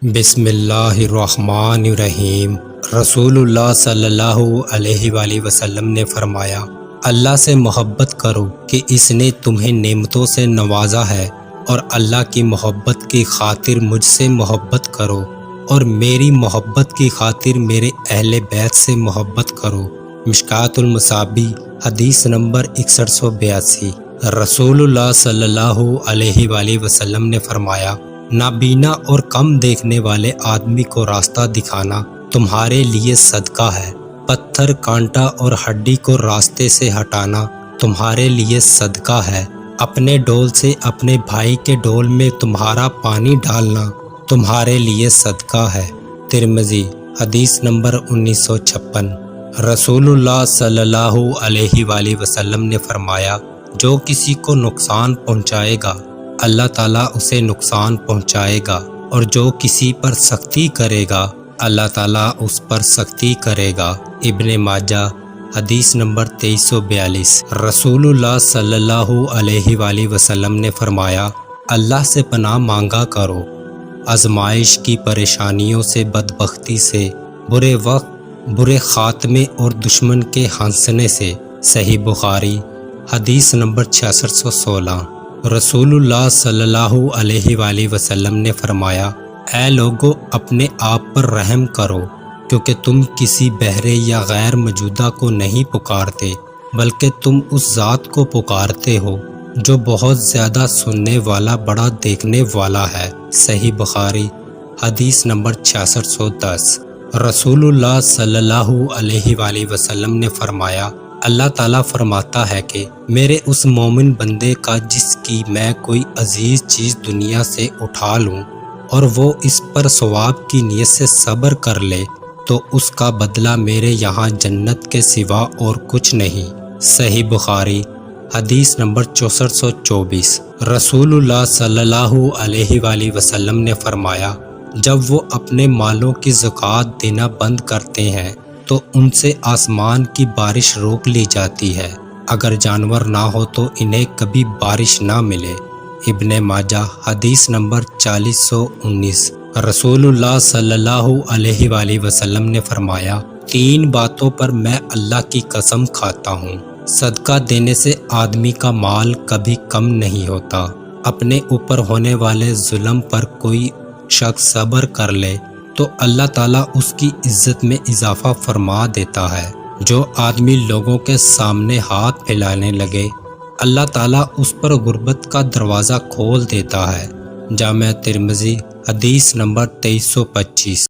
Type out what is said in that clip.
بسم اللہ الرحمن الرحیم۔ رسول اللہ صلی اللہ علیہ وآلہ وسلم نے فرمایا، اللہ سے محبت کرو کہ اس نے تمہیں نعمتوں سے نوازا ہے، اور اللہ کی محبت کی خاطر مجھ سے محبت کرو، اور میری محبت کی خاطر میرے اہل بیت سے محبت کرو۔ مشکوٰۃ المصابیح حدیث نمبر 6182۔ رسول اللہ صلی اللہ علیہ وآلہ وسلم نے فرمایا، نابینا اور کم دیکھنے والے آدمی کو راستہ دکھانا تمہارے لیے صدقہ ہے، پتھر، کانٹا اور ہڈی کو راستے سے ہٹانا تمہارے لیے صدقہ ہے، اپنے ڈول سے اپنے بھائی کے ڈول میں تمہارا پانی ڈالنا تمہارے لیے صدقہ ہے۔ ترمذی حدیث نمبر 1956۔ رسول اللہ صلی اللہ علیہ وآلہ وسلم نے فرمایا، جو کسی کو نقصان پہنچائے گا اللہ تعالیٰ اسے نقصان پہنچائے گا، اور جو کسی پر سختی کرے گا اللہ تعالیٰ اس پر سختی کرے گا۔ ابن ماجہ حدیث نمبر 2342۔ رسول اللہ صلی اللہ علیہ وآلہ وسلم نے فرمایا، اللہ سے پناہ مانگا کرو آزمائش کی پریشانیوں سے، بدبختی سے، برے وقت، برے خاتمے اور دشمن کے ہنسنے سے۔ صحیح بخاری حدیث نمبر 6616۔ رسول اللہ صلی اللہ علیہ وآلہ وسلم نے فرمایا، اے لوگو، اپنے آپ پر رحم کرو، کیونکہ تم کسی بہرے یا غیر موجودہ کو نہیں پکارتے، بلکہ تم اس ذات کو پکارتے ہو جو بہت زیادہ سننے والا، بڑا دیکھنے والا ہے۔ صحیح بخاری حدیث نمبر 6610۔ رسول اللہ صلی اللہ علیہ وآلہ وسلم نے فرمایا، اللہ تعالیٰ فرماتا ہے کہ میرے اس مومن بندے کا جس کی میں کوئی عزیز چیز دنیا سے اٹھا لوں اور وہ اس پر ثواب کی نیت سے صبر کر لے، تو اس کا بدلہ میرے یہاں جنت کے سوا اور کچھ نہیں۔ صحیح بخاری حدیث نمبر 6424۔ رسول اللہ صلی اللہ علیہ وآلہ وسلم نے فرمایا، جب وہ اپنے مالوں کی زکوٰۃ دینا بند کرتے ہیں تو ان سے آسمان کی بارش روک لی جاتی ہے، اگر جانور نہ ہو تو انہیں کبھی بارش نہ ملے۔ ابن ماجہ حدیث نمبر 4019۔ رسول اللہ صلی اللہ علیہ وآلہ وسلم نے فرمایا، تین باتوں پر میں اللہ کی قسم کھاتا ہوں، صدقہ دینے سے آدمی کا مال کبھی کم نہیں ہوتا، اپنے اوپر ہونے والے ظلم پر کوئی شخص صبر کر لے تو اللہ تعالیٰ اس کی عزت میں اضافہ فرما دیتا ہے، جو آدمی لوگوں کے سامنے ہاتھ پھیلانے لگے اللہ تعالیٰ اس پر غربت کا دروازہ کھول دیتا ہے۔ جامع ترمذی حدیث نمبر 2325۔